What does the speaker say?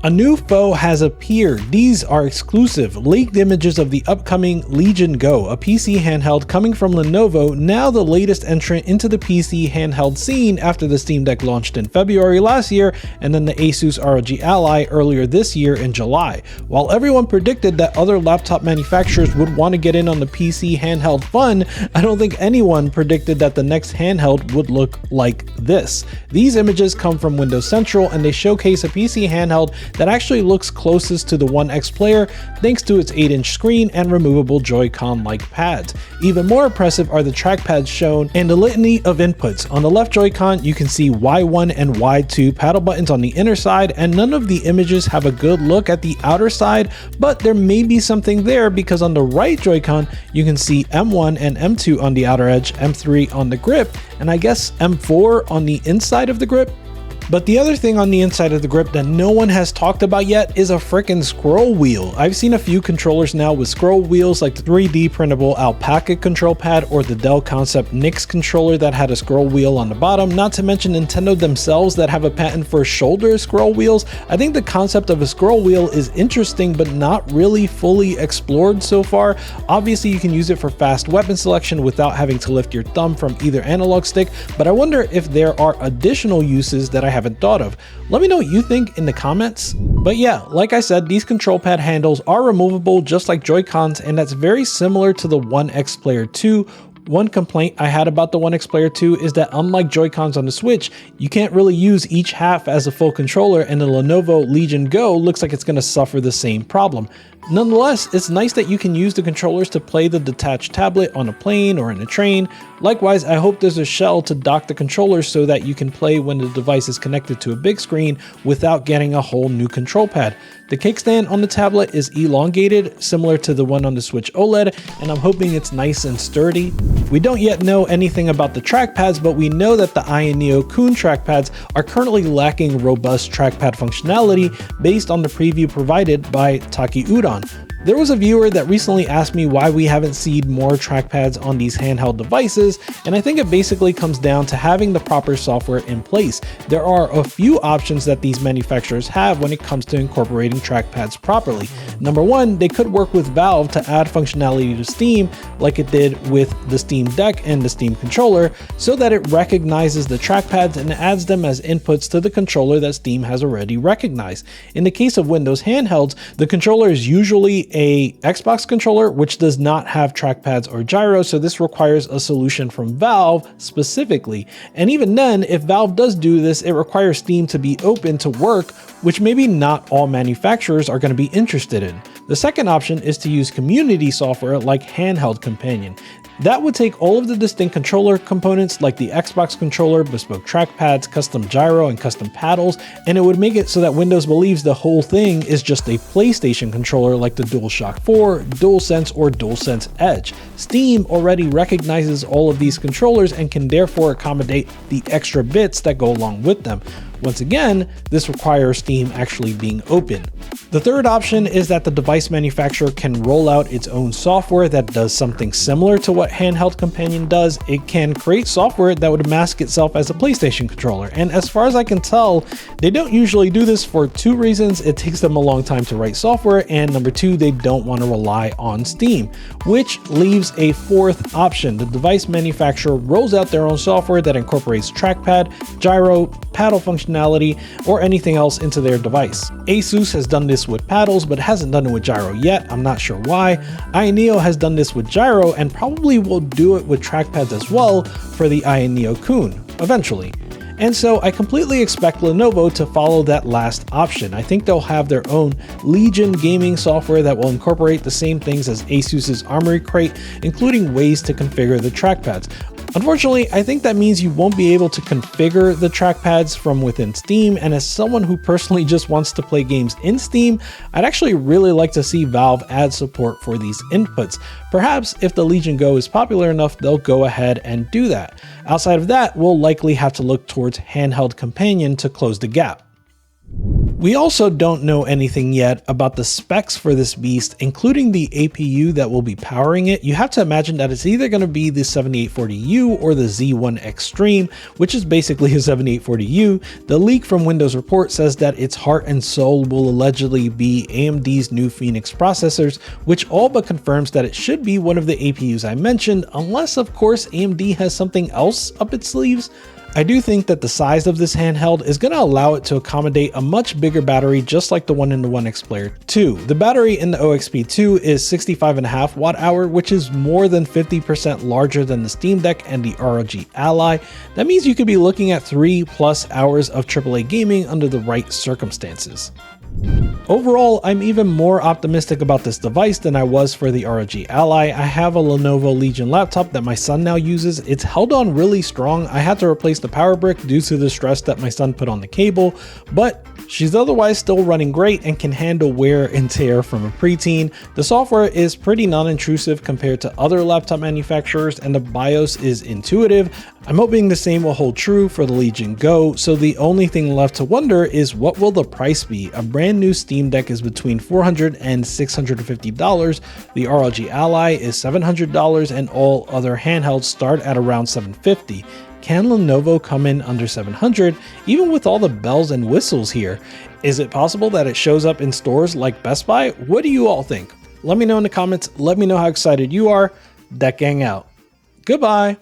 A new foe has appeared. These are exclusive, leaked images of the upcoming Legion Go, a PC handheld coming from Lenovo, now the latest entrant into the PC handheld scene after the Steam Deck launched in February last year, and then the Asus ROG Ally earlier this year in July. While everyone predicted that other laptop manufacturers would want to get in on the PC handheld fun, I don't think anyone predicted that the next handheld would look like this. These images come from Windows Central, and they showcase a PC handheld that actually looks closest to the One X Player thanks to its 8-inch screen and removable Joy-Con-like pads. Even more impressive are the trackpads shown and a litany of inputs. On the left Joy-Con, you can see Y1 and Y2 paddle buttons on the inner side, and none of the images have a good look at the outer side, but there may be something there because on the right Joy-Con, you can see M1 and M2 on the outer edge, M3 on the grip, and I guess M4 on the inside of the grip. But the other thing on the inside of the grip that no one has talked about yet is a frickin' scroll wheel. I've seen a few controllers now with scroll wheels like the 3D printable Alpaca control pad or the Dell Concept Nix controller that had a scroll wheel on the bottom, not to mention Nintendo themselves that have a patent for shoulder scroll wheels. I think the concept of a scroll wheel is interesting but not really fully explored so far. Obviously you can use it for fast weapon selection without having to lift your thumb from either analog stick, but I wonder if there are additional uses that I haven't thought of. Let me know what you think in the comments. But yeah, like I said, these control pad handles are removable just like Joy-Cons, and that's very similar to the One X Player 2. One complaint I had about the One X Player 2 is that unlike Joy-Cons on the Switch, you can't really use each half as a full controller, and the Lenovo Legion Go looks like it's going to suffer the same problem. Nonetheless, it's nice that you can use the controllers to play the detached tablet on a plane or in a train. Likewise, I hope there's a shell to dock the controllers so that you can play when the device is connected to a big screen without getting a whole new control pad. The kickstand on the tablet is elongated, similar to the one on the Switch OLED, and I'm hoping it's nice and sturdy. We don't yet know anything about the trackpads, but we know that the Neo Kun trackpads are currently lacking robust trackpad functionality based on the preview provided by Taki Udon. There was a viewer that recently asked me why we haven't seen more trackpads on these handheld devices, and I think it basically comes down to having the proper software in place. There are a few options that these manufacturers have when it comes to incorporating trackpads properly. Number one, they could work with Valve to add functionality to Steam like it did with the Steam Deck and the Steam controller, so that it recognizes the trackpads and adds them as inputs to the controller that Steam has already recognized. In the case of Windows handhelds, the controller is usually a Xbox controller, which does not have trackpads or gyros, so this requires a solution from Valve specifically. And even then, if Valve does do this, it requires Steam to be open to work, which maybe not all manufacturers are going to be interested in. The second option is to use community software like Handheld Companion. That would take all of the distinct controller components like the Xbox controller, bespoke trackpads, custom gyro, and custom paddles, and it would make it so that Windows believes the whole thing is just a PlayStation controller like the DualShock 4, DualSense, or DualSense Edge. Steam already recognizes all of these controllers and can therefore accommodate the extra bits that go along with them. Once again, this requires Steam actually being open. The third option is that the device manufacturer can roll out its own software that does something similar to what Handheld Companion does. It can create software that would mask itself as a PlayStation controller, and as far as I can tell, they don't usually do this for two reasons. It takes them a long time to write software, and number two, they don't want to rely on Steam, which leaves a fourth option. The device manufacturer rolls out their own software that incorporates trackpad, gyro, paddle functionality, or anything else into their device. Asus has done this with paddles, but hasn't done it with gyro yet. I'm not sure why. Neo has done this with gyro and probably will do it with trackpads as well for the Neo Kun eventually. And so I completely expect Lenovo to follow that last option. I think they'll have their own Legion gaming software that will incorporate the same things as Asus's Armory Crate, including ways to configure the trackpads. Unfortunately, I think that means you won't be able to configure the trackpads from within Steam, and as someone who personally just wants to play games in Steam, I'd actually really like to see Valve add support for these inputs. Perhaps if the Legion Go is popular enough, they'll go ahead and do that. Outside of that, we'll likely have to look towards Handheld Companion to close the gap. We also don't know anything yet about the specs for this beast, including the APU that will be powering it. You have to imagine that it's either going to be the 7840U or the Z1 Extreme, which is basically a 7840U. The leak from Windows Report says that its heart and soul will allegedly be AMD's new Phoenix processors, which all but confirms that it should be one of the APUs I mentioned, unless of course AMD has something else up its sleeves. I do think that the size of this handheld is going to allow it to accommodate a much bigger battery, just like the one in the One X Player 2. The battery in the OXP2 is 65.5 watt hour, which is more than 50% larger than the Steam Deck and the ROG Ally. That means you could be looking at 3+ hours of AAA gaming under the right circumstances. Overall, I'm even more optimistic about this device than I was for the ROG Ally. I have a Lenovo Legion laptop that my son now uses. It's held on really strong. I had to replace the power brick due to the stress that my son put on the cable, but she's otherwise still running great and can handle wear and tear from a preteen. The software is pretty non-intrusive compared to other laptop manufacturers, and the BIOS is intuitive. I'm hoping the same will hold true for the Legion Go, so the only thing left to wonder is what will the price be? A brand new Steam Deck is between $400 and $650, the ROG Ally is $700, and all other handhelds start at around $750. Can Lenovo come in under $700, even with all the bells and whistles here? Is it possible that it shows up in stores like Best Buy? What do you all think? Let me know in the comments. Let me know how excited you are. Deck Gang out. Goodbye.